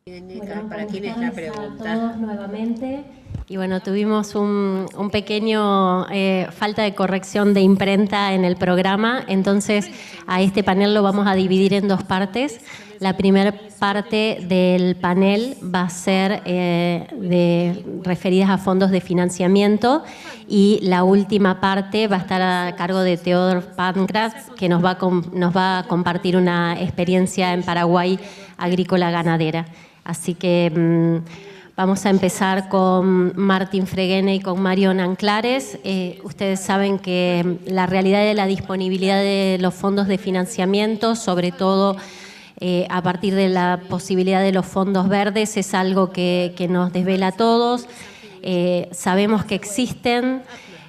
Bueno, ¿Para quién es la pregunta? A todos nuevamente. Y bueno, tuvimos un pequeño falta de corrección de imprenta en el programa, entonces a este panel lo vamos a dividir en dos partes. La primera parte del panel va a ser referidas a fondos de financiamiento y la última parte va a estar a cargo de Teodor Pankratz, que nos va a compartir una experiencia en Paraguay agrícola ganadera. Así que vamos a empezar con Martín Freguene y con Mario Nanclares. Ustedes saben que la realidad de la disponibilidad de los fondos de financiamiento, sobre todo a partir de la posibilidad de los fondos verdes, es algo que nos desvela a todos. Sabemos que existen.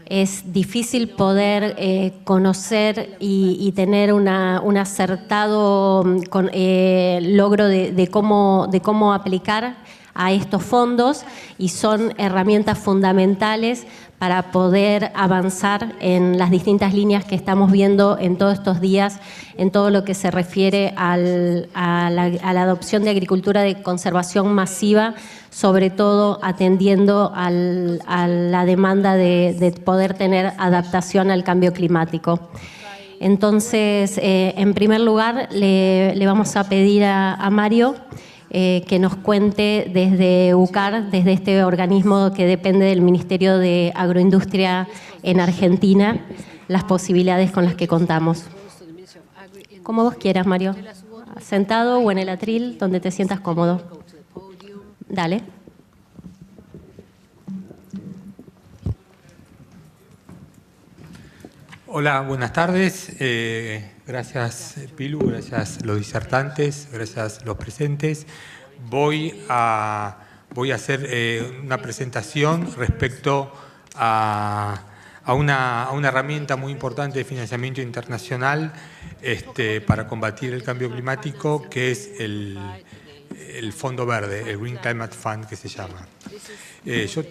Es difícil poder conocer y tener un acertado logro de cómo aplicar a estos fondos, y son herramientas fundamentales para poder avanzar en las distintas líneas que estamos viendo en todos estos días, en todo lo que se refiere a la adopción de agricultura de conservación masiva, sobre todo atendiendo a la demanda de poder tener adaptación al cambio climático. Entonces, en primer lugar, le vamos a pedir a Mario que nos cuente desde UCAR, desde este organismo que depende del Ministerio de Agroindustria en Argentina, las posibilidades con las que contamos. Como vos quieras, Mario. Sentado o en el atril, donde te sientas cómodo. Dale. Hola, buenas tardes. Gracias, Pilu, gracias los disertantes, gracias los presentes. Voy a hacer una presentación respecto a una herramienta muy importante de financiamiento internacional para combatir el cambio climático, que es el Fondo Verde, el Green Climate Fund, que se llama. Yo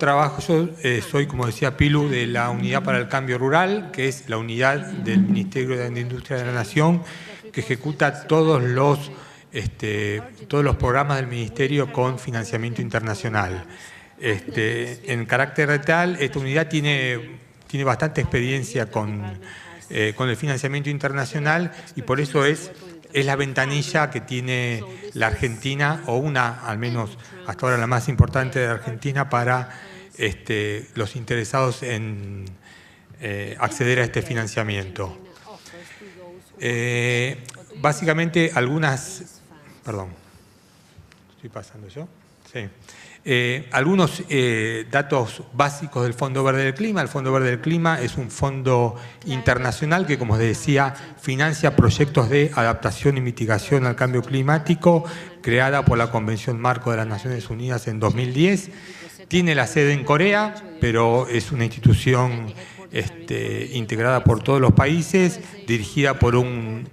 soy, como decía Pilu, de la Unidad para el Cambio Rural, que es la unidad del Ministerio de Industria de la Nación, que ejecuta todos los programas del Ministerio con financiamiento internacional. En carácter de tal, esta unidad tiene bastante experiencia con el financiamiento internacional, y por eso es la ventanilla que tiene la Argentina, o al menos hasta ahora la más importante de la Argentina, para los interesados en acceder a este financiamiento. Básicamente estoy pasando yo. Sí. Algunos datos básicos del Fondo Verde del Clima. El Fondo Verde del Clima es un fondo internacional que, como decía, financia proyectos de adaptación y mitigación al cambio climático, creada por la Convención Marco de las Naciones Unidas en 2010. Tiene la sede en Corea, pero es una institución integrada por todos los países, dirigida por un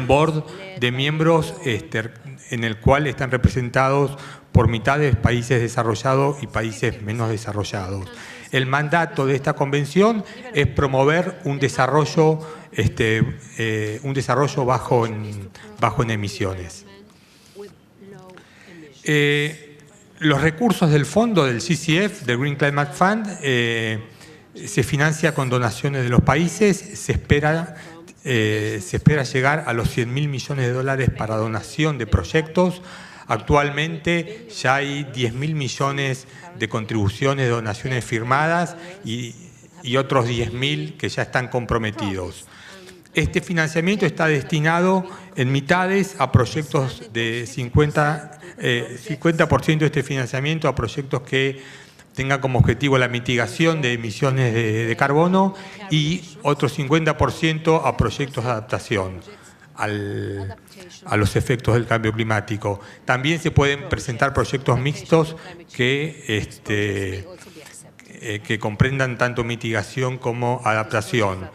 board de miembros en el cual están representados por mitades países desarrollados y países menos desarrollados. El mandato de esta convención es promover un desarrollo bajo en emisiones. Los recursos del fondo del GCF, del Green Climate Fund, se financia con donaciones de los países. Se espera llegar a los 100.000 millones de dólares para donación de proyectos. Actualmente ya hay 10.000 millones de contribuciones, de donaciones firmadas, y otros 10.000 que ya están comprometidos. Este financiamiento está destinado en mitades a proyectos de 50% de este financiamiento a proyectos que tengan como objetivo la mitigación de emisiones de carbono, y otro 50% a proyectos de adaptación a los efectos del cambio climático. También se pueden presentar proyectos mixtos que comprendan tanto mitigación como adaptación.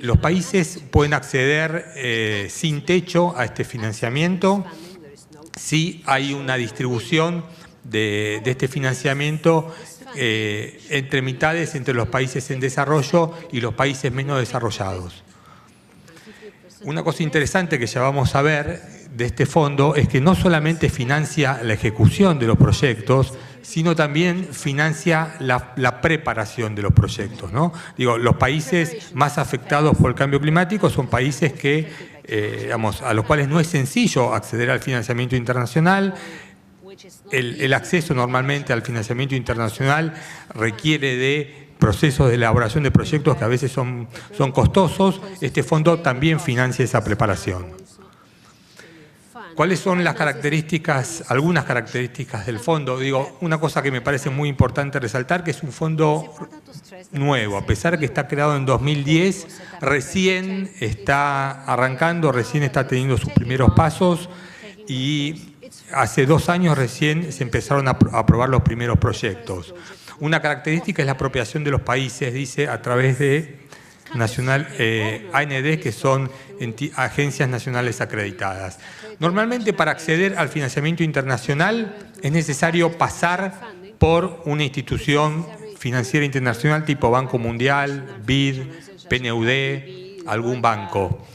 Los países pueden acceder sin techo a este financiamiento si hay una distribución de este financiamiento entre mitades entre los países en desarrollo y los países menos desarrollados. Una cosa interesante que ya vamos a ver de este fondo es que no solamente financia la ejecución de los proyectos, sino también financia la preparación de los proyectos, ¿no? Digo, los países más afectados por el cambio climático son países que, digamos, a los cuales no es sencillo acceder al financiamiento internacional. El acceso normalmente al financiamiento internacional requiere de procesos de elaboración de proyectos que a veces son costosos. Este fondo también financia esa preparación. ¿Cuáles son las características, algunas características del fondo? Digo, una cosa que me parece muy importante resaltar, que es un fondo nuevo, a pesar de que está creado en 2010, recién está arrancando, recién está teniendo sus primeros pasos y hace 2 años recién se empezaron a aprobar los primeros proyectos. Una característica es la apropiación de los países, dice, a través de AND, que son agencias nacionales acreditadas. Normalmente, para acceder al financiamiento internacional es necesario pasar por una institución financiera internacional tipo Banco Mundial, BID, PNUD, algún banco.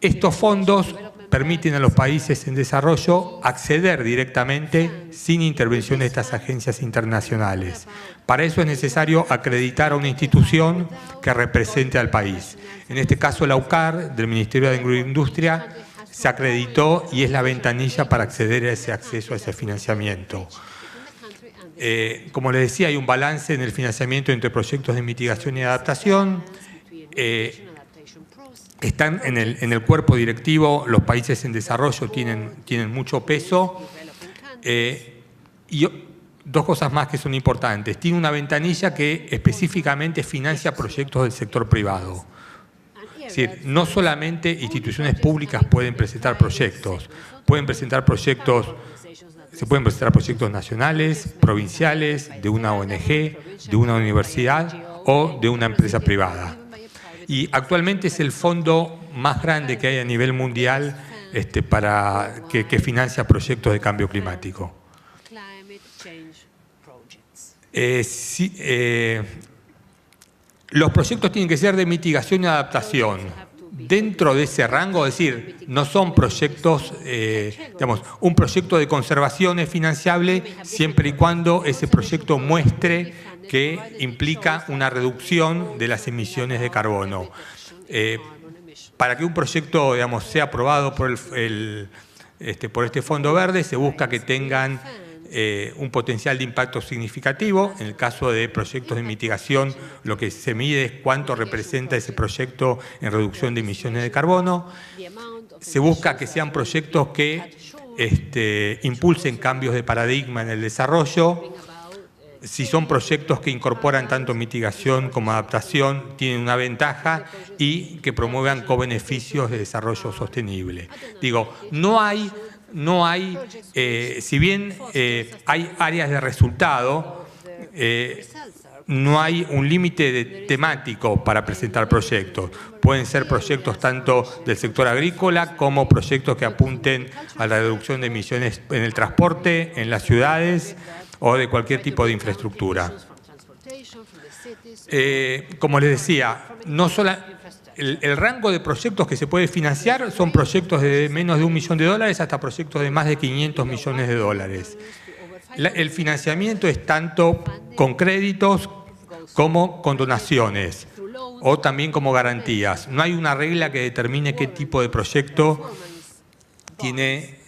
Estos fondos permiten a los países en desarrollo acceder directamente sin intervención de estas agencias internacionales. Para eso es necesario acreditar a una institución que represente al país. En este caso, la UCAR, del Ministerio de Agroindustria, se acreditó y es la ventanilla para acceder a ese acceso, a ese financiamiento. Como les decía, hay un balance en el financiamiento entre proyectos de mitigación y adaptación. Están en el cuerpo directivo, los países en desarrollo tienen mucho peso. Y 2 cosas más que son importantes. Tiene una ventanilla que específicamente financia proyectos del sector privado. Es decir, no solamente instituciones públicas pueden presentar proyectos, se pueden presentar proyectos nacionales, provinciales, de una ONG, de una universidad o de una empresa privada. Y actualmente es el fondo más grande que hay a nivel mundial que financia proyectos de cambio climático. Los proyectos tienen que ser de mitigación y adaptación. Dentro de ese rango, es decir, no son proyectos, un proyecto de conservación es financiable siempre y cuando ese proyecto muestre que implica una reducción de las emisiones de carbono. Para que un proyecto, sea aprobado por este Fondo Verde, se busca que tengan un potencial de impacto significativo. En el caso de proyectos de mitigación, lo que se mide es cuánto representa ese proyecto en reducción de emisiones de carbono. Se busca que sean proyectos que impulsen cambios de paradigma en el desarrollo. Si son proyectos que incorporan tanto mitigación como adaptación, tienen una ventaja, y que promuevan cobeneficios de desarrollo sostenible. Digo, no hay, si bien hay áreas de resultado, no hay un límite temático para presentar proyectos. Pueden ser proyectos tanto del sector agrícola como proyectos que apunten a la reducción de emisiones en el transporte, en las ciudades o de cualquier tipo de infraestructura. Como les decía, el rango de proyectos que se puede financiar son proyectos de menos de $1 millón hasta proyectos de más de $500 millones. El financiamiento es tanto con créditos como con donaciones o también como garantías. No hay una regla que determine qué tipo de proyecto tiene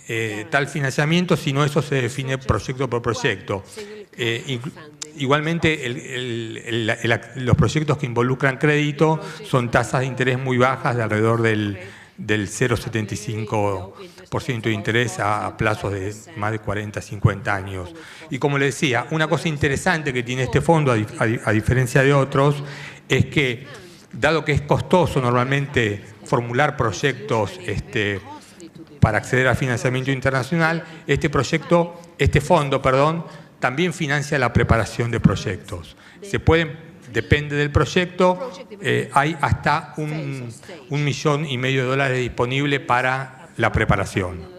tal financiamiento, sino eso se define proyecto por proyecto. Igualmente, los proyectos que involucran crédito son tasas de interés muy bajas, de alrededor del 0,75% de interés a plazos de más de 40, 50 años. Y como les decía, una cosa interesante que tiene este fondo, a diferencia de otros, es que, dado que es costoso normalmente formular proyectos para acceder al financiamiento internacional, este fondo, también financia la preparación de proyectos. Depende del proyecto, hay hasta $1,5 millones disponible para la preparación.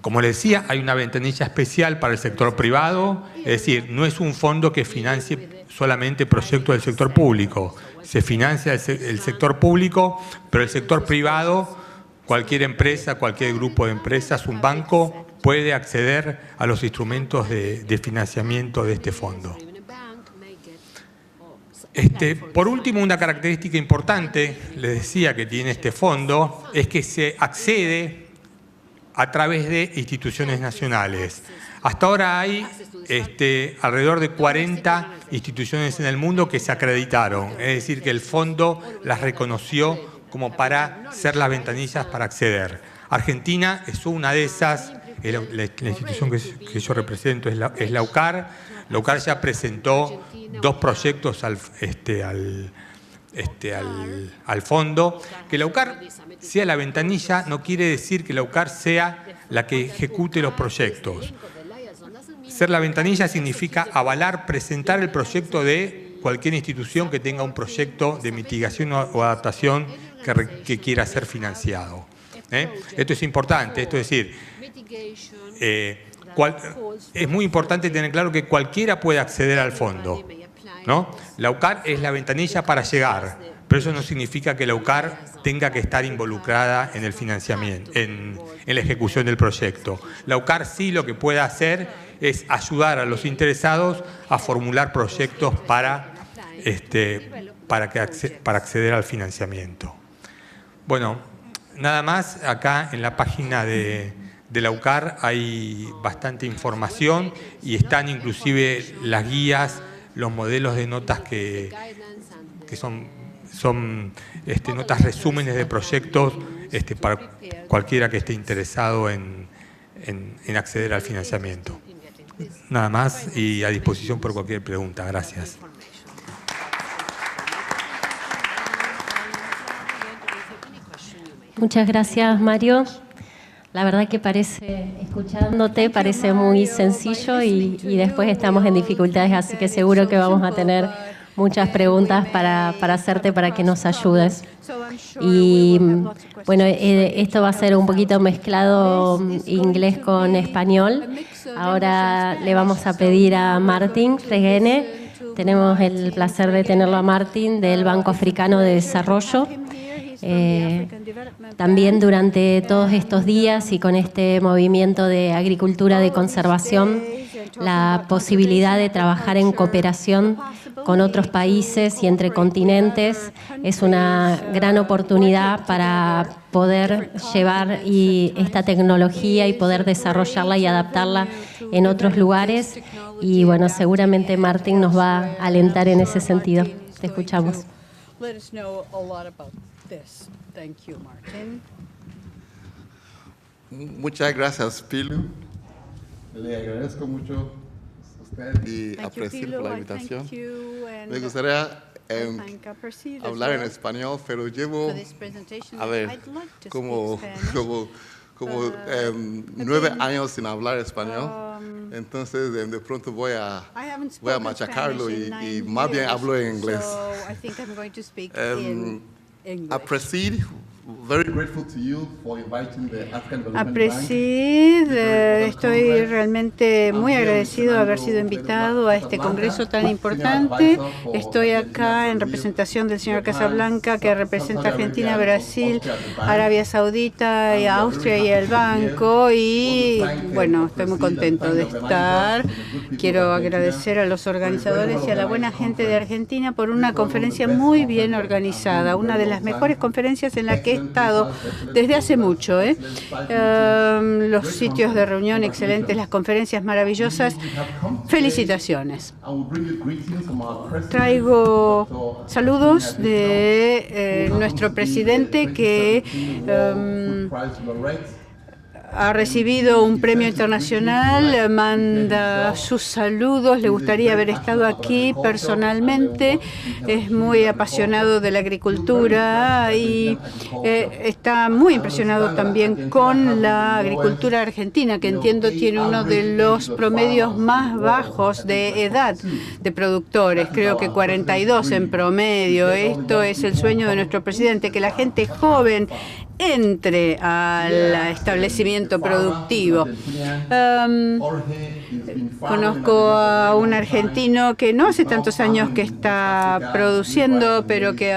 Como les decía, hay una ventanilla especial para el sector privado, es decir, no es un fondo que financie solamente proyectos del sector público. Se financia el sector público, pero el sector privado, cualquier empresa, cualquier grupo de empresas, un banco, puede acceder a los instrumentos de financiamiento de este fondo. Por último, una característica importante, les decía, que tiene este fondo, es que se accede a través de instituciones nacionales. Hasta ahora hay alrededor de 40 instituciones en el mundo que se acreditaron, es decir, que el fondo las reconoció como para ser las ventanillas para acceder. Argentina es una de esas, la institución que yo represento es la UCAR. La UCAR ya presentó 2 proyectos al fondo. Que la UCAR sea la ventanilla no quiere decir que la UCAR sea la que ejecute los proyectos. Ser la ventanilla significa avalar, presentar el proyecto de cualquier institución que tenga un proyecto de mitigación o adaptación que quiera ser financiado. Esto es importante, esto es decir, es muy importante tener claro que cualquiera puede acceder al fondo, ¿no? La UCAR es la ventanilla para llegar, pero eso no significa que la UCAR tenga que estar involucrada en el financiamiento, en la ejecución del proyecto. La UCAR sí lo que puede hacer es ayudar a los interesados a formular proyectos para acceder al financiamiento. Bueno, nada más, acá en la página de la UCAR hay bastante información y están inclusive las guías, los modelos de notas que son notas resúmenes de proyectos para cualquiera que esté interesado en acceder al financiamiento. Nada más y a disposición por cualquier pregunta. Gracias. Muchas gracias, Mario. La verdad que escuchándote, parece muy sencillo y después estamos en dificultades, así que seguro que vamos a tener muchas preguntas para hacerte para que nos ayudes. Y bueno, esto va a ser un poquito mezclado inglés con español. Ahora le vamos a pedir a Martín Reguene. Tenemos el placer de tenerlo a Martín del Banco Africano de Desarrollo. También durante todos estos días y con este movimiento de agricultura de conservación, la posibilidad de trabajar en cooperación con otros países y entre continentes es una gran oportunidad para poder llevar esta tecnología y poder desarrollarla y adaptarla en otros lugares. Y bueno, seguramente Martín nos va a alentar en ese sentido. Te escuchamos. Thank you, Martin. Muchas gracias, Pilu. Le agradezco mucho a usted y aprecio por la invitación. Me gustaría hablar en español, pero llevo, como 9 años sin hablar español. Entonces, de pronto voy a machacarlo y más bien hablo en inglés. Aprecid, very grateful to you for inviting the African Development Bank. Estoy realmente muy agradecido de haber sido invitado a este congreso tan importante. Estoy acá en representación del señor Casablanca, que representa Argentina, Brasil, Arabia Saudita, y Austria y el banco. Y bueno, estoy muy contento de estar. Quiero agradecer a los organizadores y a la buena gente de Argentina por una conferencia muy bien organizada, una de las mejores conferencias en la que he estado desde hace mucho. Los sitios de reunión excelentes, las conferencias maravillosas. Felicitaciones. Traigo saludos de nuestro presidente que ha recibido un premio internacional, manda sus saludos, le gustaría haber estado aquí personalmente, es muy apasionado de la agricultura y está muy impresionado también con la agricultura argentina, que entiendo tiene uno de los promedios más bajos de edad de productores, creo que 42 en promedio. Esto es el sueño de nuestro presidente, que la gente joven entre al establecimiento productivo. Conozco a un argentino que no hace tantos años que está produciendo, pero que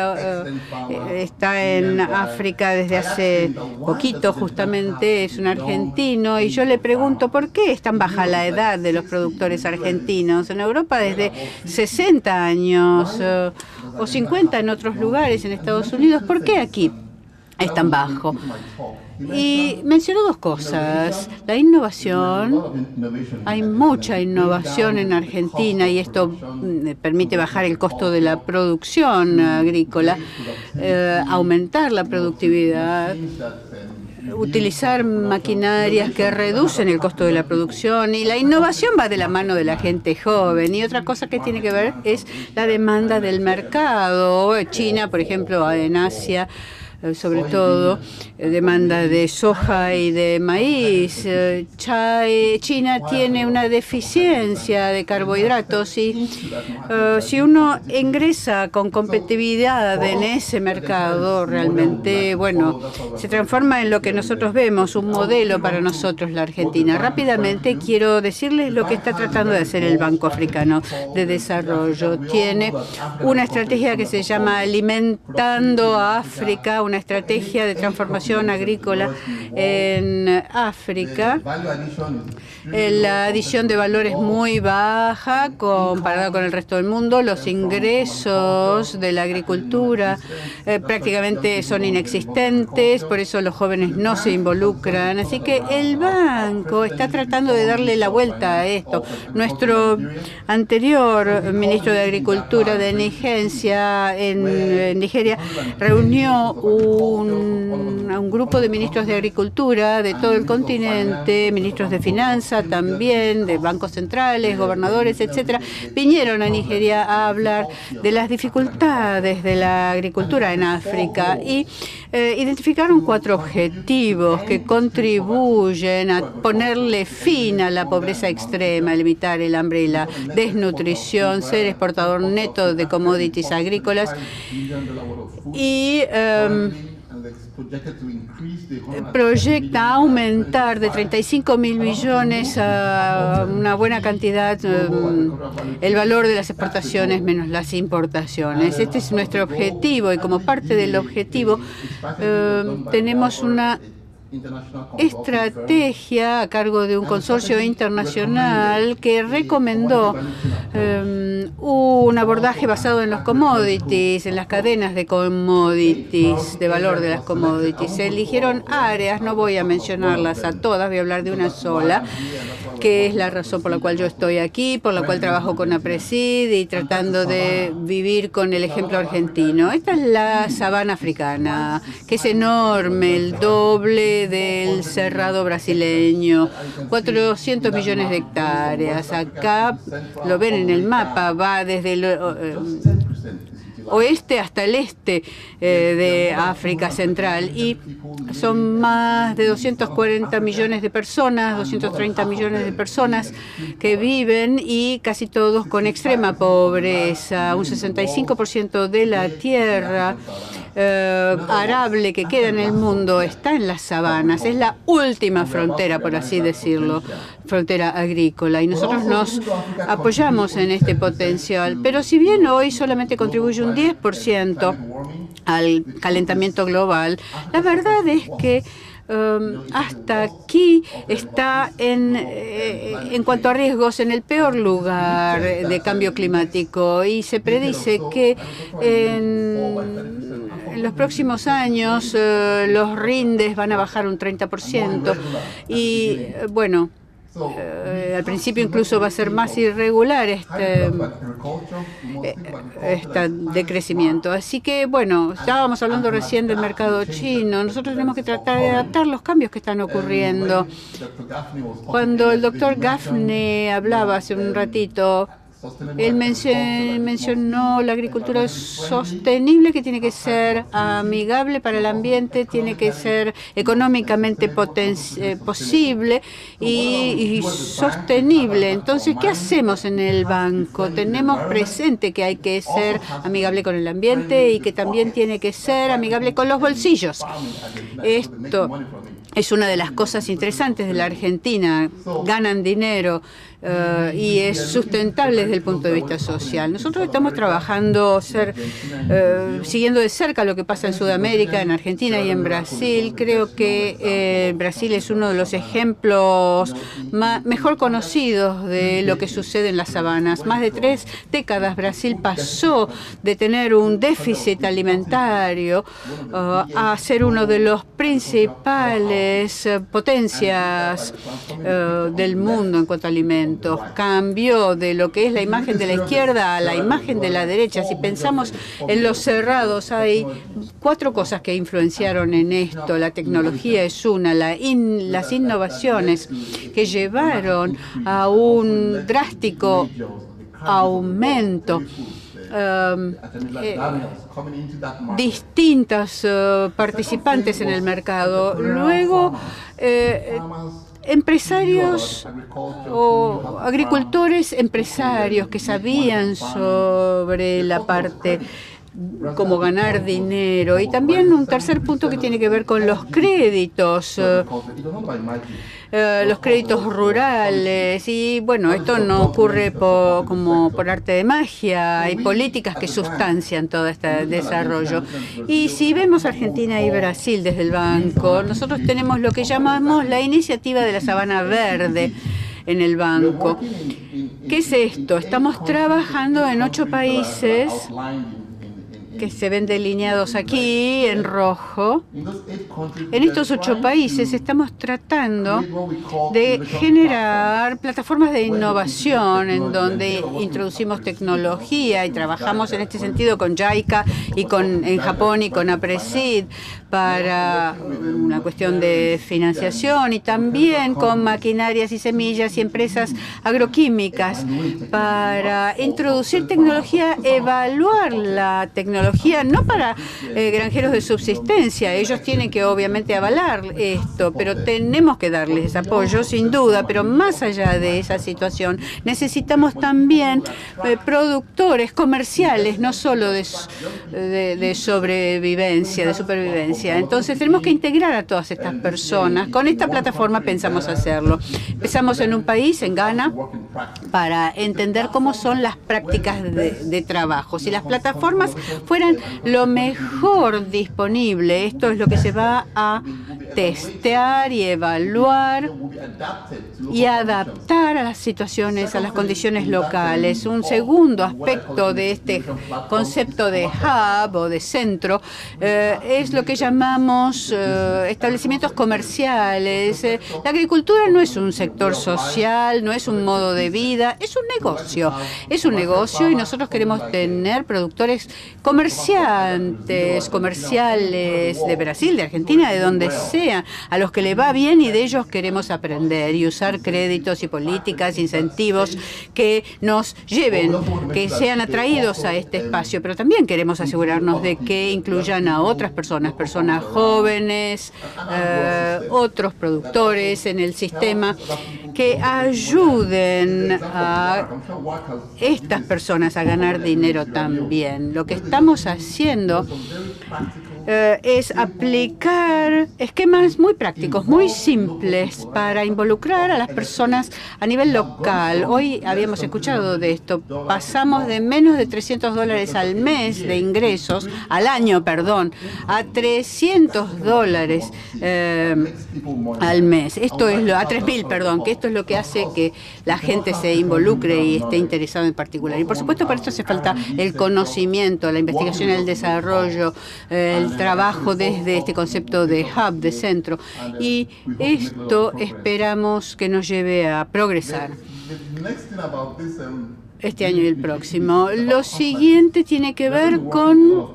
está en África desde hace poquito, justamente, es un argentino, y yo le pregunto por qué es tan baja la edad de los productores argentinos. En Europa desde 60 años o 50 en otros lugares, en Estados Unidos, ¿por qué aquí es tan bajo? Y mencionó dos cosas. La innovación. Hay mucha innovación en Argentina y esto permite bajar el costo de la producción agrícola, aumentar la productividad, utilizar maquinarias que reducen el costo de la producción, y la innovación va de la mano de la gente joven. Y otra cosa que tiene que ver es la demanda del mercado. China, por ejemplo, en Asia, sobre todo, demanda de soja y de maíz. China tiene una deficiencia de carbohidratos y si uno ingresa con competitividad en ese mercado, realmente, bueno, se transforma en lo que nosotros vemos, un modelo para nosotros, la Argentina. Rápidamente quiero decirles lo que está tratando de hacer el Banco Africano de Desarrollo. Tiene una estrategia que se llama Alimentando a África, una estrategia de transformación agrícola en África. La adición de valor es muy baja comparada con el resto del mundo. Los ingresos de la agricultura prácticamente son inexistentes, por eso los jóvenes no se involucran. Así que el banco está tratando de darle la vuelta a esto. Nuestro anterior ministro de Agricultura de Nigeria reunió a un grupo de ministros de Agricultura de todo el continente, ministros de Finanzas también, de bancos centrales, gobernadores, etcétera. Vinieron a Nigeria a hablar de las dificultades de la agricultura en África y identificaron 4 objetivos que contribuyen a ponerle fin a la pobreza extrema, limitar el hambre y la desnutrición, ser exportador neto de commodities agrícolas y proyecta aumentar de 35.000 millones a una buena cantidad el valor de las exportaciones menos las importaciones. Este es nuestro objetivo y como parte del objetivo tenemos una estrategia a cargo de un consorcio internacional que recomendó un abordaje basado en los commodities, en las cadenas de commodities, de valor de las commodities. Se eligieron áreas, no voy a mencionarlas a todas, voy a hablar de una sola, que es la razón por la cual yo estoy aquí, por la cual trabajo con APRESID y tratando de vivir con el ejemplo argentino. Esta es la sabana africana, que es enorme, el doble del cerrado brasileño, 400 millones de hectáreas. Acá lo ven en el mapa, va desde el oeste hasta el este de África Central y son más de 240 millones de personas, 230 millones de personas que viven y casi todos con extrema pobreza. Un 65% de la tierra arable que queda en el mundo está en las sabanas. Es la última frontera, por así decirlo, frontera agrícola, y nosotros nos apoyamos en este potencial. Pero si bien hoy solamente contribuye un 10% al calentamiento global, la verdad es que hasta aquí está en cuanto a riesgos en el peor lugar de cambio climático, y se predice que en los próximos años los rindes van a bajar un 30% y bueno, al principio incluso va a ser más irregular este decrecimiento. Así que, bueno, estábamos hablando recién del mercado chino. Nosotros tenemos que tratar de adaptar los cambios que están ocurriendo. Cuando el doctor Gaffney hablaba hace un ratito, Él mencionó la agricultura sostenible, que tiene que ser amigable para el ambiente, tiene que ser económicamente posible y sostenible. Entonces, ¿qué hacemos en el banco? Tenemos presente que hay que ser amigable con el ambiente y que también tiene que ser amigable con los bolsillos. Esto es una de las cosas interesantes de la Argentina. Ganan dinero y es sustentable desde el punto de vista social. Nosotros estamos trabajando, siguiendo de cerca lo que pasa en Sudamérica, en Argentina y en Brasil. Creo que Brasil es uno de los ejemplos mejor conocidos de lo que sucede en las sabanas. Más de 3 décadas Brasil pasó de tener un déficit alimentario a ser uno de los principales potencias del mundo en cuanto a alimentos. Cambió de lo que es la imagen de la izquierda a la imagen de la derecha. Si pensamos en los cerrados, hay 4 cosas que influenciaron en esto. La tecnología es una, las innovaciones que llevaron a un drástico aumento. Distintos participantes en el mercado. Luego, empresarios o agricultores empresarios que sabían sobre la parte cómo ganar dinero. Y también un tercer punto que tiene que ver con los créditos rurales. Y bueno, esto no ocurre como por arte de magia. Hay políticas que sustancian todo este desarrollo. Y si vemos Argentina y Brasil desde el banco, nosotros tenemos lo que llamamos la iniciativa de la Sabana Verde en el banco. ¿Qué es esto? Estamos trabajando en 8 países que se ven delineados aquí en rojo. En estos 8 países estamos tratando de generar plataformas de innovación en donde introducimos tecnología y trabajamos en este sentido con JICA y en Japón y con APRESID para una cuestión de financiación, y también con maquinarias y semillas y empresas agroquímicas para introducir tecnología, evaluar la tecnología, no para granjeros de subsistencia. Ellos tienen que obviamente avalar esto, pero tenemos que darles apoyo sin duda. Pero más allá de esa situación, necesitamos también productores comerciales, no solo de sobrevivencia, de supervivencia. Entonces tenemos que integrar a todas estas personas. Con esta plataforma pensamos hacerlo. Empezamos en un país, en Ghana, para entender cómo son las prácticas de trabajo. Si las plataformas fueran lo mejor disponible, esto es lo que se va a testear y evaluar y adaptar a las situaciones, a las condiciones locales. Un segundo aspecto de este concepto de hub o de centro es lo que llamamos establecimientos comerciales. La agricultura no es un sector social, no es un modo de vida, es un negocio. Es un negocio y nosotros queremos tener productores comerciales de Brasil, de Argentina, de donde sea, a los que le va bien, y de ellos queremos aprender y usar créditos y políticas, incentivos que nos lleven, que sean atraídos a este espacio. Pero también queremos asegurarnos de que incluyan a otras personas jóvenes, otros productores en el sistema, que ayuden a estas personas a ganar dinero también. Lo que estamos haciendo es aplicar esquemas muy prácticos, muy simples, para involucrar a las personas a nivel local. Hoy habíamos escuchado de esto. Pasamos de menos de $300 al mes de ingresos, al año, perdón, a $300 al mes. Esto es a 3.000, perdón, que esto es lo que hace que la gente se involucre y esté interesado en particular. Y por supuesto, para esto hace falta el conocimiento, la investigación y el desarrollo, el trabajo desde este concepto de hub, de centro. Y esto esperamos que nos lleve a progresar este año y el próximo. Lo siguiente tiene que ver con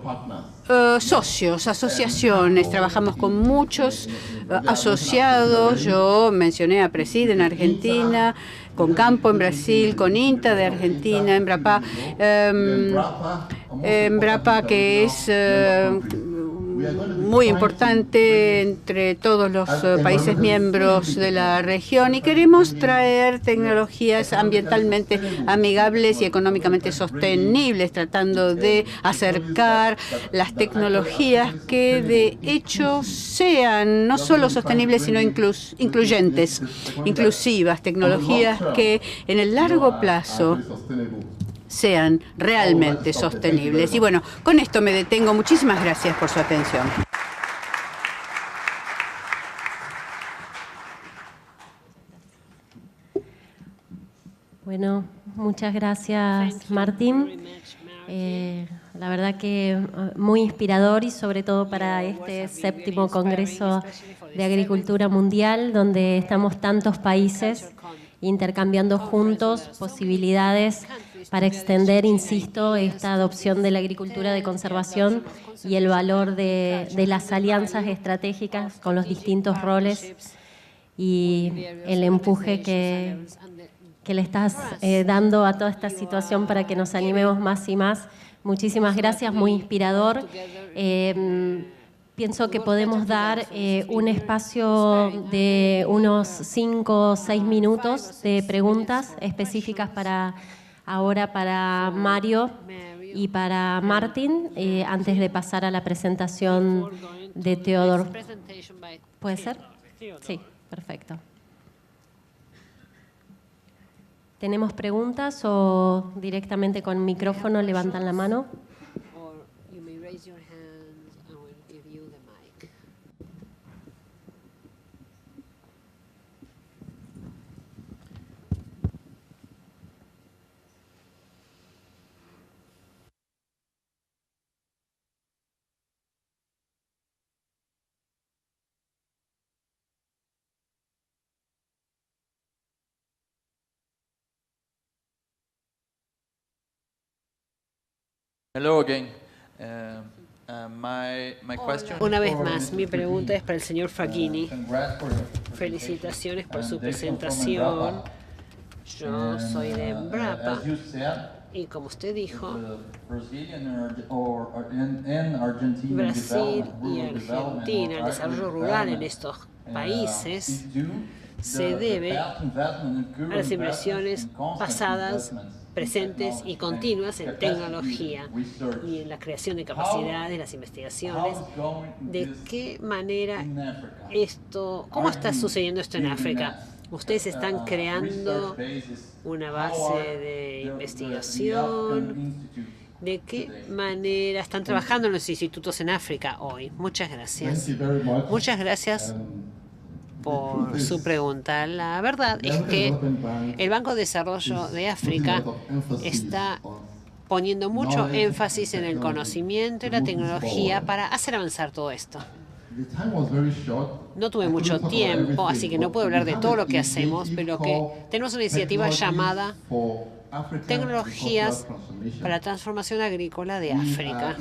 socios, asociaciones. Trabajamos con muchos asociados. Yo mencioné a Preside en Argentina, con Campo en Brasil, con INTA de Argentina, Embrapa, que es muy importante entre todos los países miembros de la región, y queremos traer tecnologías ambientalmente amigables y económicamente sostenibles, tratando de acercar las tecnologías que de hecho sean no solo sostenibles, sino incluyentes, inclusivas, tecnologías que en el largo plazo sean realmente sostenibles. Y bueno, con esto me detengo. Muchísimas gracias por su atención. Bueno, muchas gracias, Martín. La verdad que muy inspirador, y sobre todo para este 7º Congreso de Agricultura Mundial, donde estamos tantos países intercambiando juntos posibilidades para extender, insisto, esta adopción de la agricultura de conservación y el valor de las alianzas estratégicas con los distintos roles y el empuje que le estás dando a toda esta situación para que nos animemos más y más. Muchísimas gracias, muy inspirador. Pienso que podemos dar un espacio de unos 5 o 6 minutos de preguntas específicas ahora para Mario y para Martín, antes de pasar a la presentación de Theodor. ¿Puede ser? Sí, perfecto. ¿Tenemos preguntas o directamente con micrófono levantan la mano? Hello again. Una vez más, mi pregunta es para el señor Faghini. Felicitaciones por su presentación. Yo soy de Embrapa y, como usted dijo, Brasil y Argentina, el desarrollo rural en estos países se debe a las inversiones pasadas, presentes y continuas en tecnología y en la creación de capacidades, las investigaciones. ¿De qué manera cómo está sucediendo esto en África? ¿Ustedes están creando una base de investigación? ¿De qué manera están trabajando en los institutos en África hoy? Muchas gracias. Muchas gracias por su pregunta. La verdad es que el Banco de Desarrollo de África está poniendo mucho énfasis en el conocimiento y la tecnología para hacer avanzar todo esto. No tuve mucho tiempo, así que no puedo hablar de todo lo que hacemos, pero que tenemos una iniciativa llamada Tecnologías para la Transformación Agrícola de África.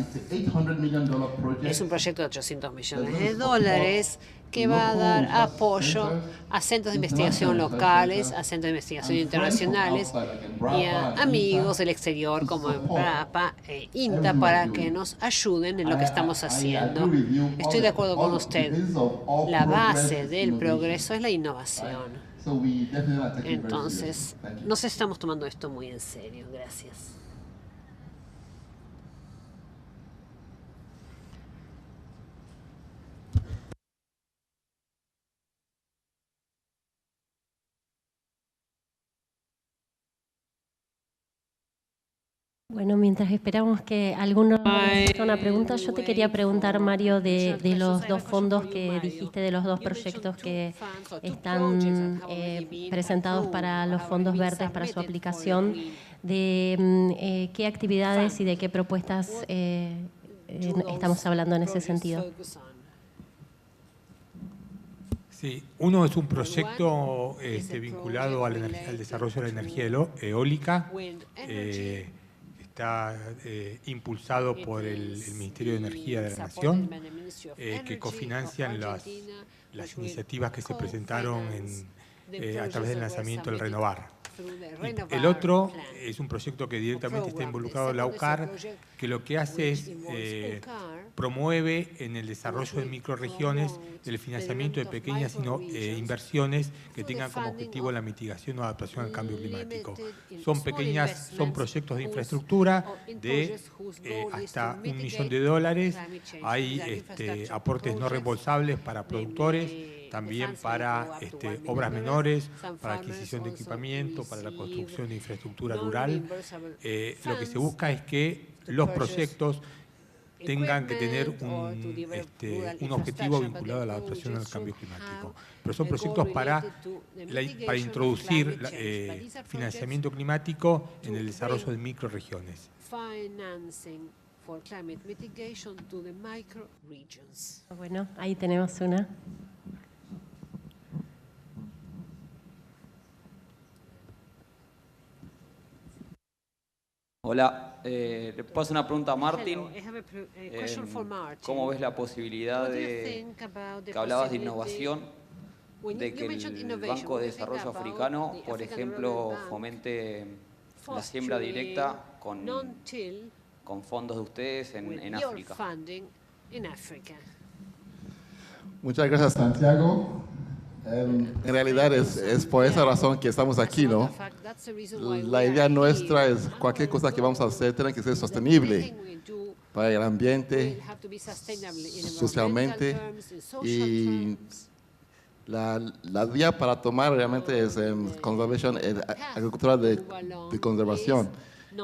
Es un proyecto de $800 millones que va a dar apoyo a centros de investigación locales, a centros de investigación internacionales y a amigos del exterior como Embrapa e INTA para que nos ayuden en lo que estamos haciendo. Estoy de acuerdo con usted. La base del progreso es la innovación. Entonces, nos estamos tomando esto muy en serio. Gracias. Bueno, mientras esperamos que alguno haga una pregunta, yo te quería preguntar, Mario, de los dos fondos que dijiste, de los dos proyectos que están presentados para los fondos verdes, para su aplicación, de qué actividades y de qué propuestas estamos hablando en ese sentido. Sí, uno es un proyecto vinculado al desarrollo de la energía eólica. está impulsado por el Ministerio de Energía de la Nación, que cofinancian las iniciativas que se presentaron a través del lanzamiento del Renovar. El otro es un proyecto que directamente está involucrado en la UCAR, que lo que hace es promueve en el desarrollo de microrregiones el financiamiento de pequeñas inversiones que tengan como objetivo la mitigación o adaptación al cambio climático. Son proyectos de infraestructura de hasta $1 millón. Hay aportes no reembolsables para productores, también para obras menores, para adquisición de equipamiento, para la construcción de infraestructura rural. Lo que se busca es que los proyectos tengan que tener un objetivo vinculado a la adaptación al cambio climático. Pero son proyectos para introducir financiamiento climático en el desarrollo de microrregiones. Bueno, ahí tenemos una. Hola, le puedo hacer una pregunta a Martín. ¿Cómo ves la posibilidad de que hablabas de innovación, de que el Banco de Desarrollo Africano, por ejemplo, fomente la siembra directa con fondos de ustedes en África? Muchas gracias, Santiago. En realidad es por esa razón que estamos aquí, ¿no? La idea nuestra es cualquier cosa que vamos a hacer tiene que ser sostenible para el ambiente, socialmente, y la vía para tomar realmente es agricultura de conservación.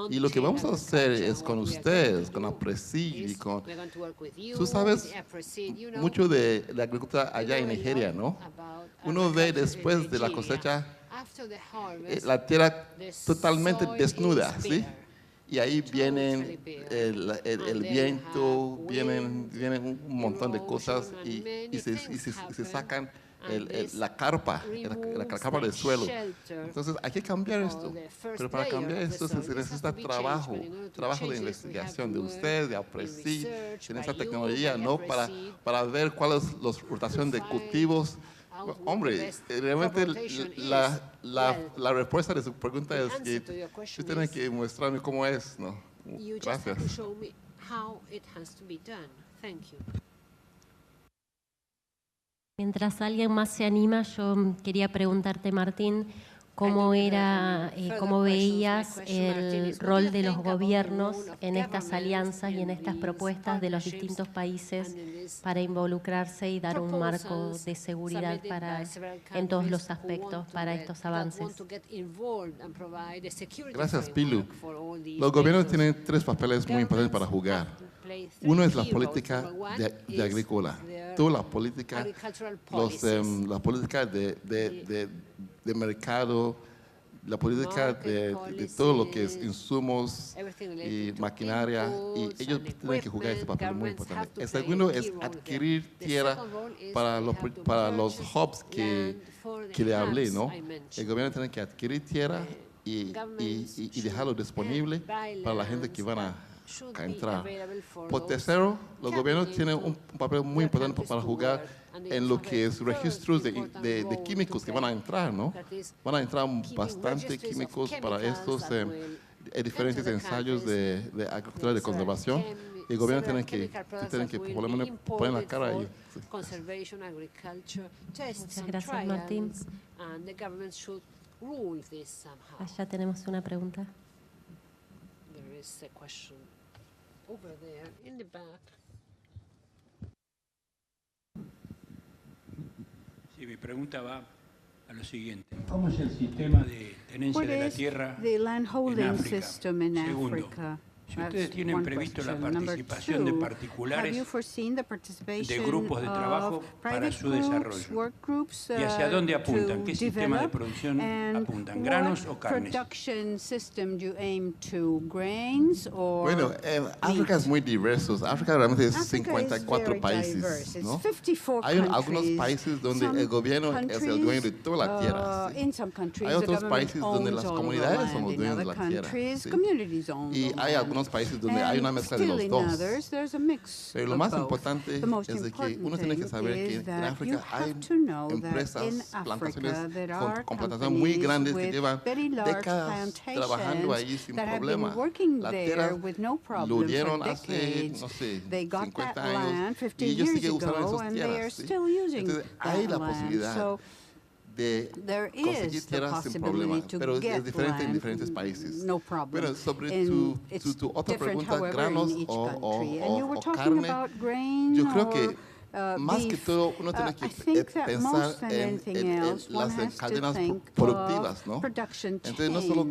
Y lo que vamos a hacer es con ustedes, con APRESID y con... Tú sabes mucho de la agricultura allá en Nigeria, ¿no? Uno ve después de la cosecha la tierra totalmente desnuda, ¿sí? Y ahí vienen el viento, vienen un montón de cosas y se sacan la carpa del suelo. Entonces hay que cambiar esto, pero para cambiar esto se necesita trabajo de investigación de ustedes, de APRESID, de esta tecnología, ¿no? Para ver cuál es la rotación de cultivos. Hombre, realmente la respuesta de su pregunta es que usted tiene que mostrarme cómo es, ¿no? Gracias. Mientras alguien más se anima, yo quería preguntarte, Martín, cómo veías el rol de los gobiernos en estas alianzas y en estas propuestas de los distintos países para involucrarse y dar un marco de seguridad en todos los aspectos para estos avances. Gracias, Pilu. Los gobiernos tienen 3 papeles muy importantes para jugar. Uno es la política de agrícola, toda la política, la política de mercado, la política de todo lo que es insumos y maquinaria, y ellos tienen que jugar este papel muy importante. El segundo es adquirir tierra para los hubs que le hablé, ¿no? El gobierno tiene que adquirir tierra y dejarlo disponible para la gente que van a entrar. Por tercero, los gobiernos tienen un papel muy importante para jugar en lo que es registros de químicos que van a entrar, ¿no? Van a entrar bastante químicos para estos diferentes ensayos de agricultura de conservación. El gobierno tiene que poner la cara ahí. Muchas gracias, Martín. Allá tenemos una pregunta. Over there in the back. Sí, mi pregunta va a lo siguiente. ¿Cómo es el sistema de tenencia de la tierra the land holding en África? system in Segundo, Africa? Si ustedes tienen previsto la participación de particulares, de grupos de trabajo para su desarrollo, ¿y hacia dónde apuntan? ¿Qué sistema de producción apuntan? ¿Granos o carnes? Bueno, África es muy diverso. África realmente es 54 países, ¿no? Hay algunos países donde el gobierno es el dueño de toda la tierra. ¿Sí? Hay otros países donde las comunidades son los dueños de la tierra. ¿Sí? Y hay algunos países donde hay una mezcla de los dos. Pero lo más importante es de que uno tiene que saber que en África hay empresas, plantaciones con plantaciones muy grandes que llevan décadas trabajando ahí sin problema. La tierra lo dieron hace, no sé, 50 años y ellos siguen usando esas tierras. ¿Sí? Entonces hay la posibilidad de conseguir tierras sin problema, pero es diferente en diferentes países. Bueno, sobre tu otra pregunta, granos o carne, yo creo que más que todo uno tiene que pensar en las cadenas productivas, ¿no? Entonces no solo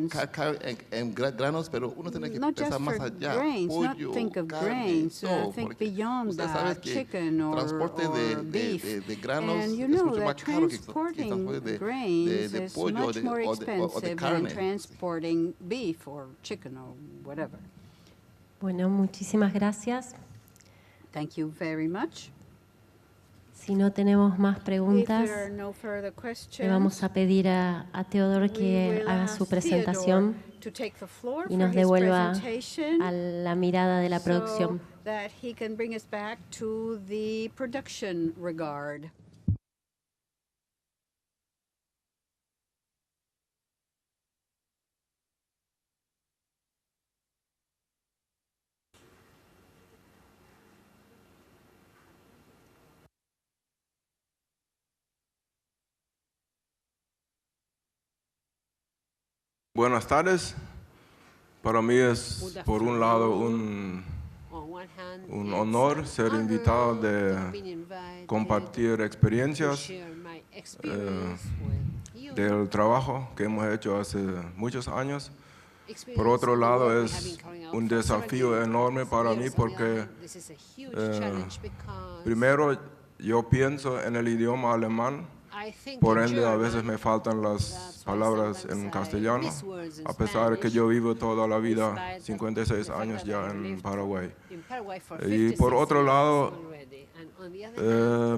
en granos, pero uno tiene que pensar más allá, pollo, carne, todo, porque usted sabe que transporte de granos es mucho más caro que transporte de pollo o de carne. Bueno, muchísimas gracias. Thank you very much. Si no tenemos más preguntas, le vamos a pedir a Teodoro que haga su presentación y nos devuelva a la mirada de la producción. Buenas tardes. Para mí es, por un lado, un honor ser invitado de compartir experiencias del trabajo que hemos hecho hace muchos años. Por otro lado, es un desafío enorme para mí porque, primero, yo pienso en el idioma alemán. Por ende, a veces me faltan las palabras en castellano, a pesar de que yo vivo toda la vida, 56 años ya en Paraguay. Y por otro lado,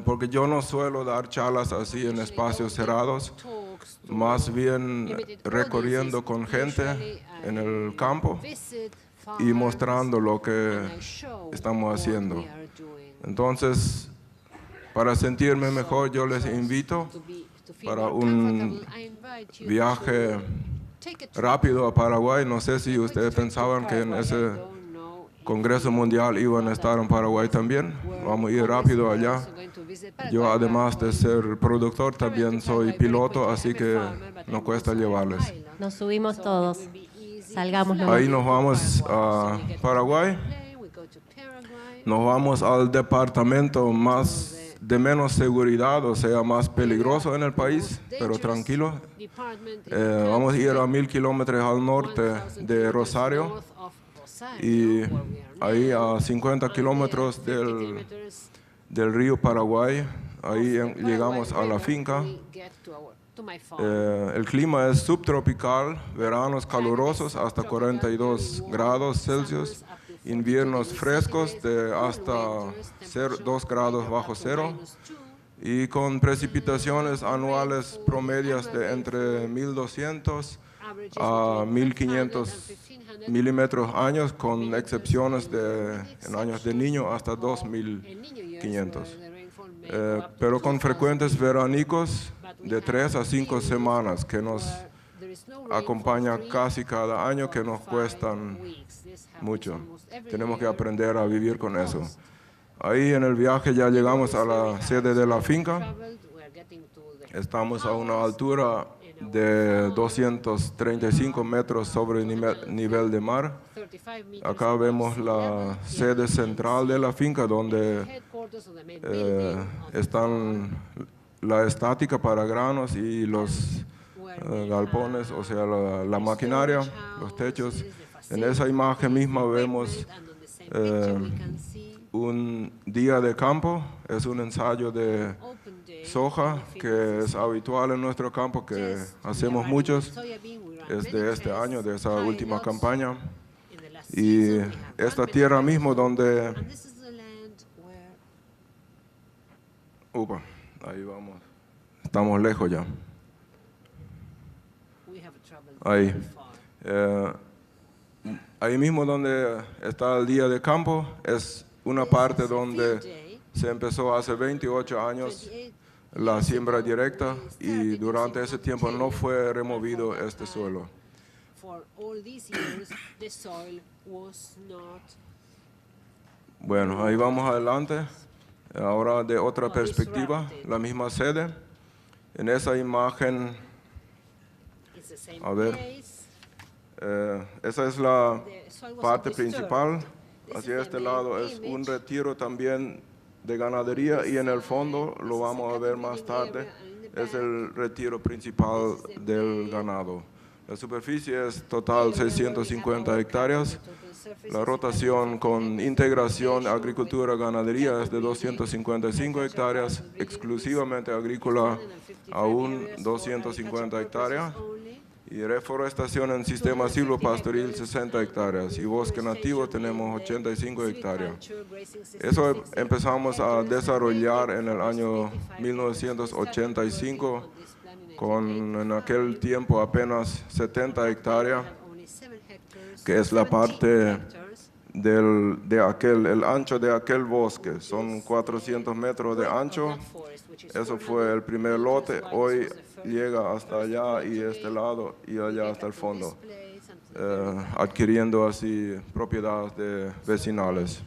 porque yo no suelo dar charlas así en espacios cerrados, más bien recorriendo con gente en el campo y mostrando lo que estamos haciendo. Entonces, para sentirme mejor, yo les invito para un viaje rápido a Paraguay. No sé si ustedes pensaban que en ese Congreso Mundial iban a estar en Paraguay también. Vamos a ir rápido allá. Yo, además de ser productor, también soy piloto, así que no cuesta llevarles. Nos subimos todos. Salgamos. Ahí nos vamos a Paraguay. Nos vamos al departamento de menos seguridad, o sea, más peligroso en el país, pero tranquilo. Vamos a ir a 1000 kilómetros al norte de Rosario y ahí a 50 kilómetros del río Paraguay. Ahí llegamos a la finca. El clima es subtropical, veranos calurosos hasta 42 grados Celsius. Inviernos frescos de hasta 2 grados bajo cero y con precipitaciones anuales promedias de entre 1200 a 1500 milímetros años, con excepciones en años de Niño hasta 2500. Pero con frecuentes veranicos de 3 a 5 semanas que nos acompaña casi cada año, que nos cuestan mucho. Tenemos que aprender a vivir con eso. Ahí en el viaje ya llegamos a la sede de la finca. Estamos a una altura de 235 metros sobre el nivel de mar. Acá vemos la sede central de la finca, donde están la estática para granos y los galpones, o sea, la maquinaria, los techos. En esa imagen misma vemos un día de campo, es un ensayo de soja que es habitual en nuestro campo, que hacemos muchos, es de este año, de esa última campaña. Y esta tierra mismo donde... ahí vamos, estamos lejos ya. Ahí. Ahí mismo donde está el día de campo es una parte donde se empezó hace 28 años la siembra directa y durante ese tiempo no fue removido este suelo. Bueno, ahí vamos adelante. Ahora de otra perspectiva, la misma sede. En esa imagen, a ver, esa es la parte principal. Hacia este lado es un retiro también de ganadería y en el fondo, lo vamos a ver más tarde, es el retiro principal del ganado. La superficie es total 650 hectáreas. La rotación con integración agricultura-ganadería es de 255 hectáreas, exclusivamente agrícola aún 250 hectáreas. Y reforestación en sistema silvopastoril 60 hectáreas y bosque nativo tenemos 85 hectáreas. Eso empezamos a desarrollar en el año 1985 con en aquel tiempo apenas 70 hectáreas, que es la parte el ancho de aquel bosque. Son 400 metros de ancho. Eso fue el primer lote. Hoy llega hasta allá y este lado y allá hasta el fondo, adquiriendo así propiedades vecinales.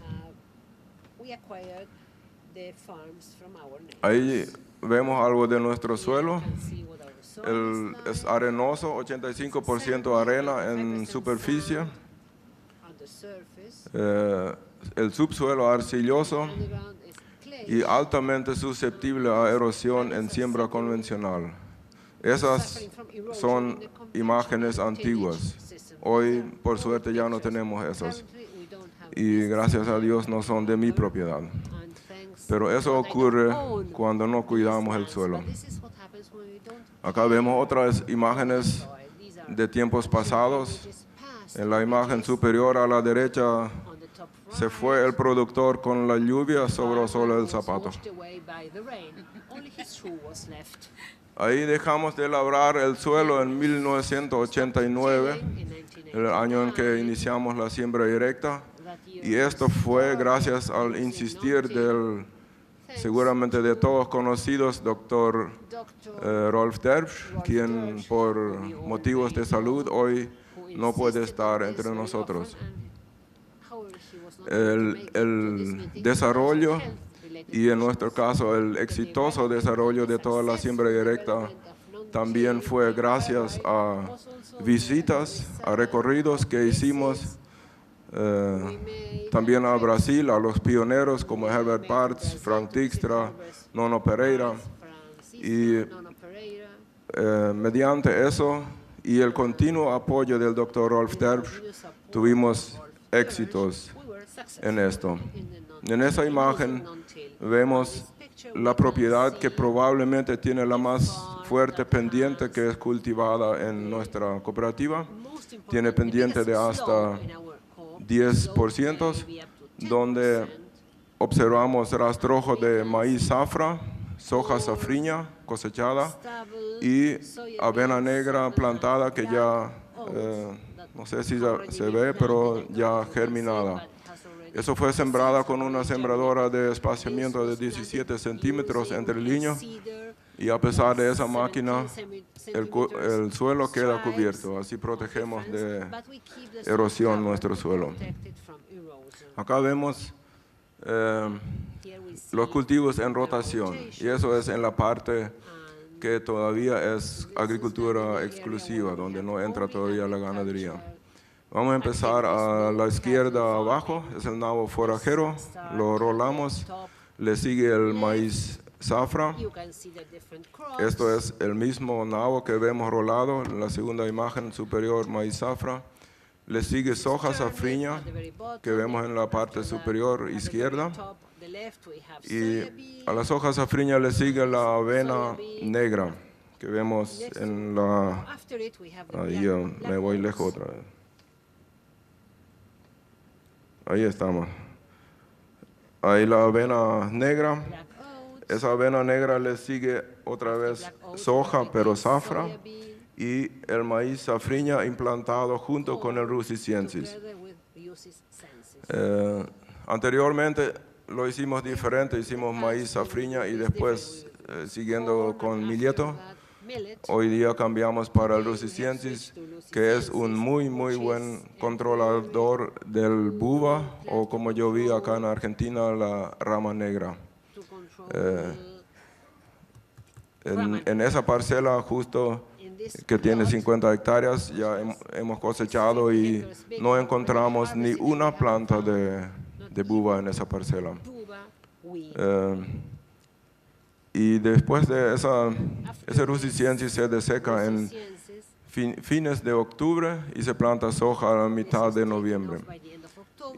Ahí vemos algo de nuestro suelo. Es arenoso, 85% arena en superficie. El subsuelo arcilloso y altamente susceptible a erosión en siembra convencional. Esas son imágenes antiguas. Hoy, por suerte, ya no tenemos esas. Y gracias a Dios no son de mi propiedad. Pero eso ocurre cuando no cuidamos el suelo. Acá vemos otras imágenes de tiempos pasados. En la imagen superior a la derecha se fue el productor con la lluvia, sobró solo el zapato. Ahí dejamos de labrar el suelo en 1989, el año en que iniciamos la siembra directa, y esto fue gracias al insistir seguramente de todos conocidos, doctor Rolf Derbsch, quien por motivos de salud hoy no puede estar entre nosotros. El desarrollo y en nuestro caso el exitoso desarrollo de toda la siembra directa también fue gracias a visitas, a recorridos que hicimos también a Brasil, a los pioneros como Herbert Parts, Frank Dijkstra, Nono Pereira, y mediante eso y el continuo apoyo del Dr. Rolf Derbsch tuvimos éxitos en esto. En esa imagen vemos la propiedad que probablemente tiene la más fuerte pendiente que es cultivada en nuestra cooperativa. Tiene pendiente de hasta 10%, donde observamos rastrojo de maíz zafra, soja safriña cosechada y avena negra plantada que ya, no sé si ya se ve, pero ya germinada. Eso fue sembrada con una sembradora de espaciamiento de 17 centímetros entre líneas y a pesar de esa máquina, el suelo queda cubierto. Así protegemos de erosión nuestro suelo. Acá vemos los cultivos en rotación y eso es en la parte que todavía es agricultura exclusiva, donde no entra todavía la ganadería. Vamos a empezar a la izquierda abajo, es el nabo forajero, lo rolamos, le sigue el maíz zafra. Esto es el mismo nabo que vemos rolado en la segunda imagen superior, maíz zafra. Le sigue soja safriña, que vemos en la parte superior izquierda. Y a la soja safriña le sigue la avena negra, que vemos en la... Ahí yo me voy lejos otra vez. Ahí estamos. Ahí la avena negra. Esa avena negra le sigue otra vez soja, pero zafra. Y el maíz safriña implantado junto con el rusiciensis. Anteriormente lo hicimos diferente, hicimos maíz safriña y después siguiendo con milieto. Hoy día cambiamos para el rusiciensis, que es un muy buen controlador del buba, o como yo vi acá en Argentina, la rama negra. En esa parcela justo que tiene 50 hectáreas, ya hemos cosechado y no encontramos ni una planta de buba en esa parcela. Y después de ese rusiciensis se deseca en fines de octubre y se planta soja a la mitad de noviembre.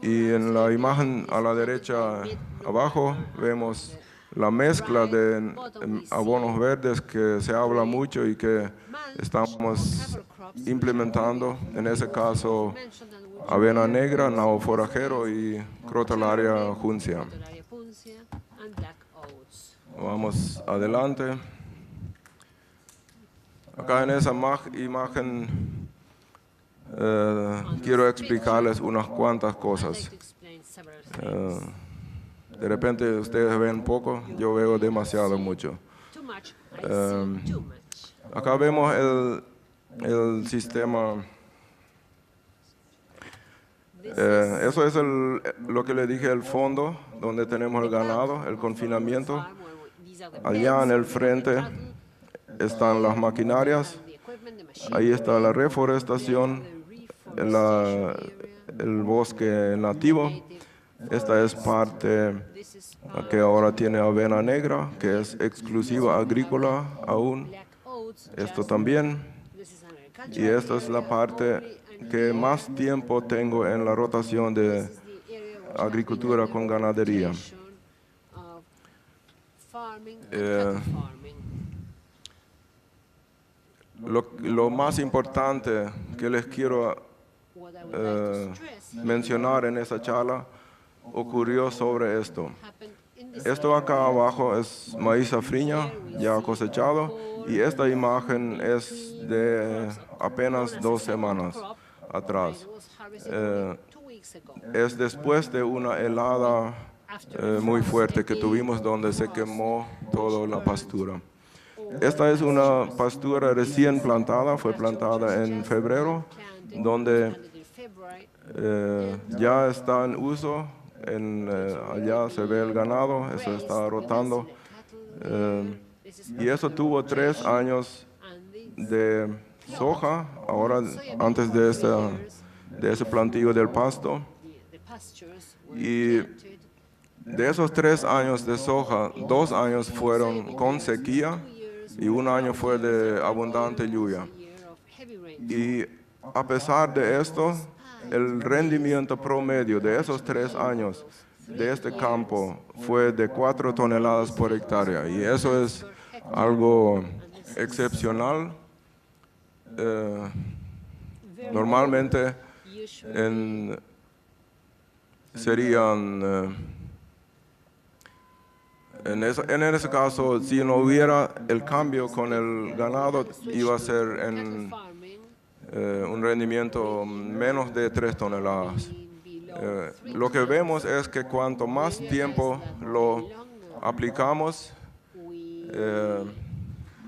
Y en la imagen a la derecha abajo vemos la mezcla de abonos verdes que se habla mucho y que estamos implementando, en ese caso avena negra, nabo forajero y crotalaria juncia. Vamos adelante. Acá en esa imagen quiero explicarles unas cuantas cosas. De repente ustedes ven poco, yo veo demasiado mucho. Acá vemos el sistema. Eso es lo que le dije, el fondo, donde tenemos el ganado, el confinamiento. Allá en el frente están las maquinarias. Ahí está la reforestación, el bosque nativo. Esta es parte que ahora tiene avena negra, que es exclusiva agrícola aún. Esto también. Y esta es la parte que más tiempo tengo en la rotación de agricultura con ganadería. Lo más importante que les quiero mencionar en esa charla ocurrió sobre esto. Esto acá abajo es maíz safriña ya cosechado y esta imagen es de apenas 2 semanas atrás. Es después de una helada muy fuerte que tuvimos donde se quemó toda la pastura. Esta es una pastura recién plantada, fue plantada en febrero, donde ya está en uso. Allá se ve el ganado, eso está rotando. Y eso tuvo 3 años de soja, ahora antes de ese plantío del pasto. Y de esos 3 años de soja, 2 años fueron con sequía y 1 año fue de abundante lluvia. Y a pesar de esto, el rendimiento promedio de esos 3 años de este campo fue de 4 toneladas por hectárea. Y eso es algo excepcional. Normalmente serían... En ese caso, si no hubiera el cambio con el ganado, iba a ser en un rendimiento menos de 3 toneladas. Lo que vemos es que cuanto más tiempo lo aplicamos,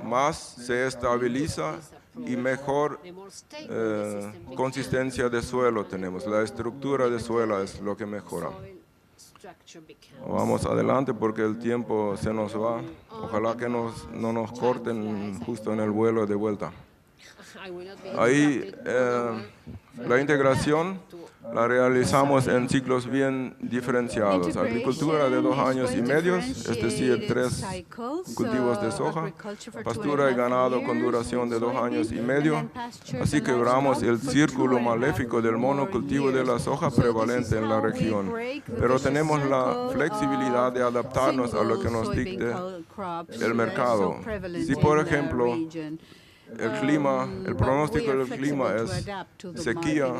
más se estabiliza y mejor consistencia de suelo tenemos. La estructura de suelo es lo que mejora. Vamos adelante porque el tiempo se nos va. Ojalá que no nos corten justo en el vuelo de vuelta. Ahí la integración la realizamos en ciclos bien diferenciados. Agricultura de 2 años y medio, es decir, 3 cultivos de soja. Pastura y ganado con duración de 2 años y medio. Así quebramos el círculo maléfico del monocultivo de la soja prevalente en la región. Pero tenemos la flexibilidad de adaptarnos a lo que nos dicte el mercado. Si, por ejemplo, el pronóstico del clima es sequía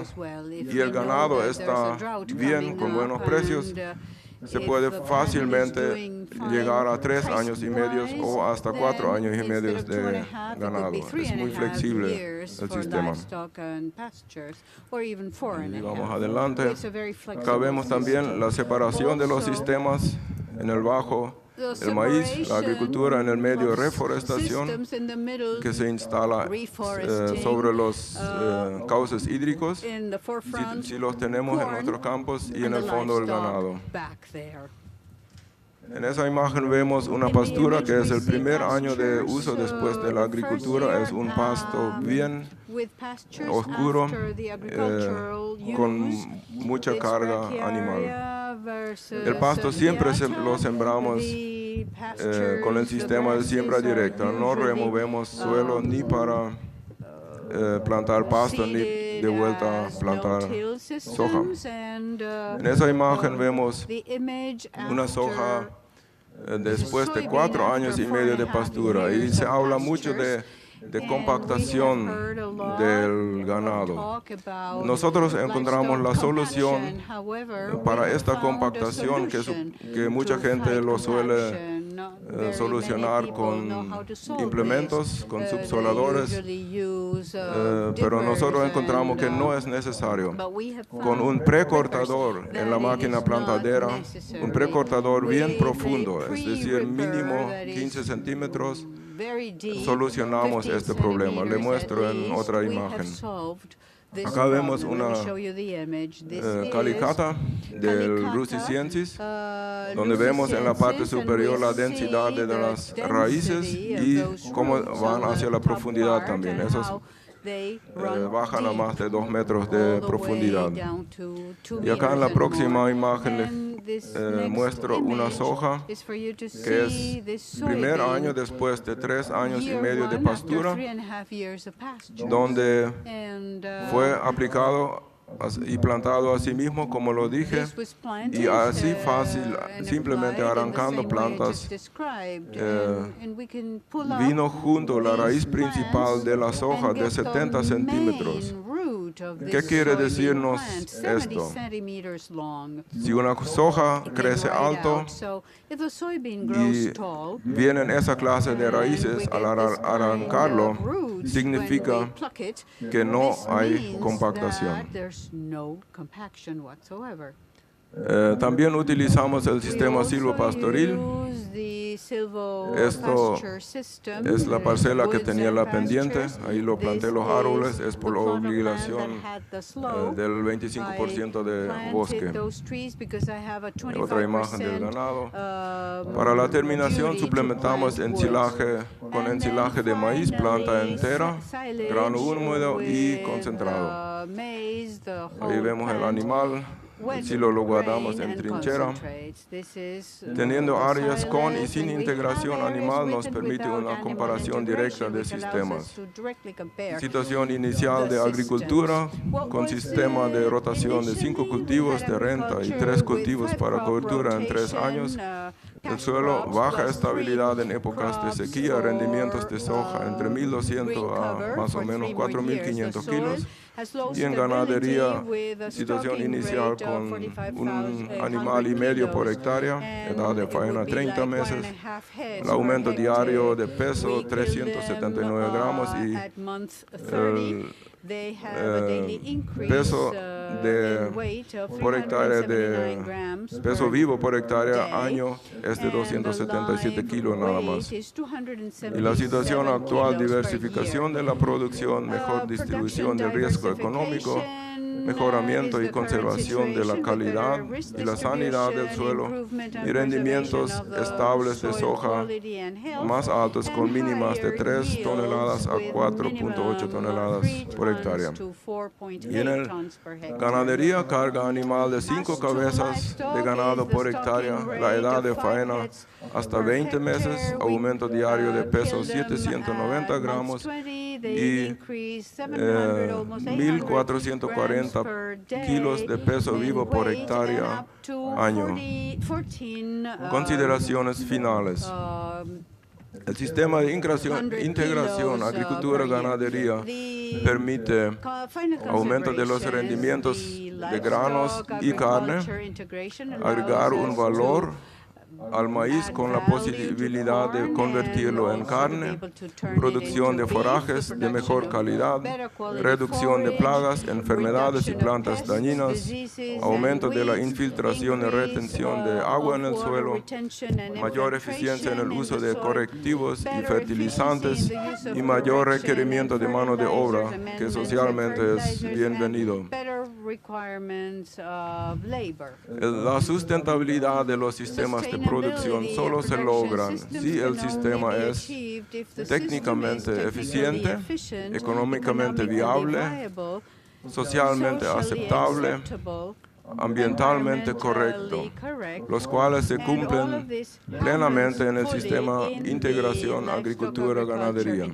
y el ganado está bien, con buenos precios, se puede fácilmente llegar a 3 años y medio o hasta 4 años y medio de ganado. Es muy flexible el sistema. Y vamos adelante. Acá vemos también la separación de los sistemas en el bajo. El maíz, la agricultura en el medio, reforestación, que se instala sobre los cauces hídricos, si los tenemos en nuestros campos, y en el fondo el ganado. En esa imagen vemos una pastura que es el primer año de uso después de la agricultura. Es un pasto bien oscuro, con mucha carga animal. El pasto siempre lo sembramos con el sistema de siembra directa. No removemos suelo ni para plantar pasto ni de vuelta a plantar soja. En esa imagen vemos una soja después de 4 años y medio de pastura, y se habla mucho de compactación del ganado. Nosotros encontramos la solución para esta compactación, que mucha gente lo suele solucionar con implementos, con subsoladores, pero nosotros encontramos que no es necesario. Con un precortador en la máquina plantadera, un precortador bien profundo, es decir, mínimo 15 centímetros, solucionamos este problema. Le muestro en otra imagen. Acá vemos una calicata del Russiciensis, donde vemos en la parte superior la densidad de las raíces y cómo van hacia la profundidad también. Esos bajan a más de 2 metros de profundidad. Y acá en la próxima imagen les muestro una soja que es primer año después de 3 años y medio de pastura, donde fue aplicado y plantado así mismo, como lo dije, y así fácil, simplemente arrancando plantas, vino junto la raíz principal de la soja de 70 centímetros. ¿Qué quiere decirnos esto? Si una soja crece alto y vienen esa clase de raíces, al arrancarlo, significa que no hay compactación. También utilizamos el sistema silvopastoril. Esto es la parcela que tenía la pendiente. Ahí lo planté los árboles. Es por obligación del 25% de bosque. Otra imagen del ganado. Para la terminación suplementamos con ensilaje de maíz, planta entera, grano húmedo y concentrado. Ahí vemos el animal. Si lo guardamos en trinchera. Teniendo áreas con y sin integración animal nos permite una comparación directa de sistemas. Situación inicial de agricultura con sistema de rotación de 5 cultivos de renta y 3 cultivos para cobertura en 3 años. El suelo, baja estabilidad en épocas de sequía, rendimientos de soja entre 1.200 a más o menos 4.500 kilos. Y en ganadería, situación inicial con un animal y medio por hectárea, edad de faena 30 meses, el aumento diario de peso 379 gramos y peso por hectárea peso vivo por hectárea año es de 277 kilos nada más. Y la situación actual, diversificación de la producción, mejor distribución del riesgo económico, mejoramiento y conservación de la calidad y la sanidad del suelo y rendimientos estables de soja más altos con mínimas de 3 toneladas a 4.8 toneladas por hectárea. Y en el ganadería, carga animal de 5 cabezas de ganado por hectárea, la edad de faena hasta 20 meses, aumento diario de peso 790 gramos y 1.440 kilos de peso vivo por hectárea año. Consideraciones finales. El sistema de integración agricultura-ganadería permite aumento de los rendimientos de granos y carne, agregar un valor al maíz con la posibilidad de convertirlo en carne, producción de forrajes de mejor calidad, reducción de plagas, enfermedades y plantas dañinas, aumento de la infiltración y retención de agua en el suelo, mayor eficiencia en el uso de correctivos y fertilizantes y mayor requerimiento de mano de obra, que socialmente es bienvenido. La sustentabilidad de los sistemas de producción solo se logra si el sistema es técnicamente eficiente, económicamente viable, socialmente aceptable, ambientalmente correcto, los cuales se cumplen plenamente en el sistema integración agricultura-ganadería.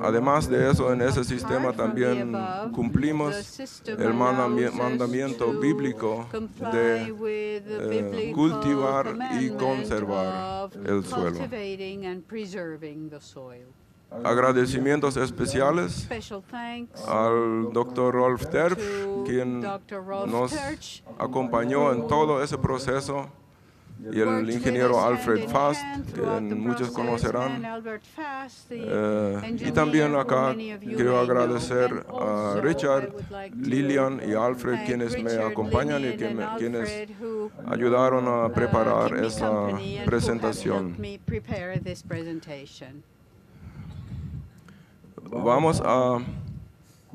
Además de eso, en ese sistema también cumplimos el mandamiento bíblico de cultivar y conservar el suelo. Agradecimientos especiales al Dr. Rolf Terp, quien nos acompañó en todo ese proceso, y el ingeniero Alfred Fast, que muchos conocerán. Y también acá quiero agradecer a Richard, Lilian y Alfred, quienes me acompañan y quienes ayudaron a preparar esa presentación. Vamos a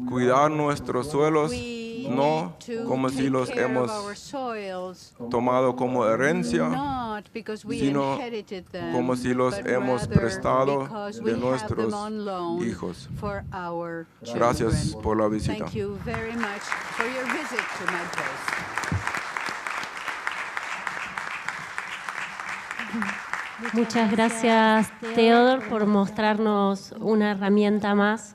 cuidar nuestros suelos, no como si los hemos tomado como herencia, sino como si los hemos prestado de nuestros hijos. Gracias por la visita. Muchas gracias, Theodor, por mostrarnos una herramienta más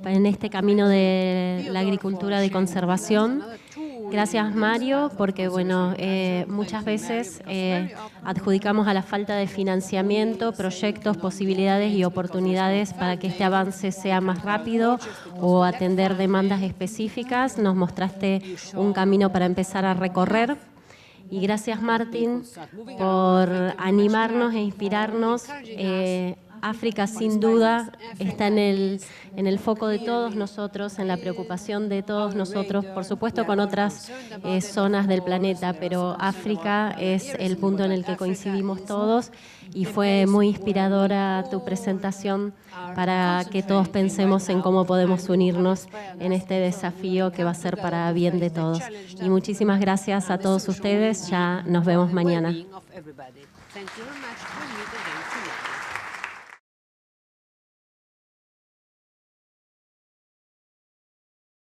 en este camino de la agricultura de conservación. Gracias, Mario, porque bueno, muchas veces adjudicamos a la falta de financiamiento, proyectos, posibilidades y oportunidades para que este avance sea más rápido o atender demandas específicas. Nos mostraste un camino para empezar a recorrer. Y gracias, Martín, por animarnos e inspirarnos. África, sin duda, está en el foco de todos nosotros, en la preocupación de todos nosotros, por supuesto con otras zonas del planeta, pero África es el punto en el que coincidimos todos, y fue muy inspiradora tu presentación para que todos pensemos en cómo podemos unirnos en este desafío que va a ser para bien de todos. Y muchísimas gracias a todos ustedes, ya nos vemos mañana.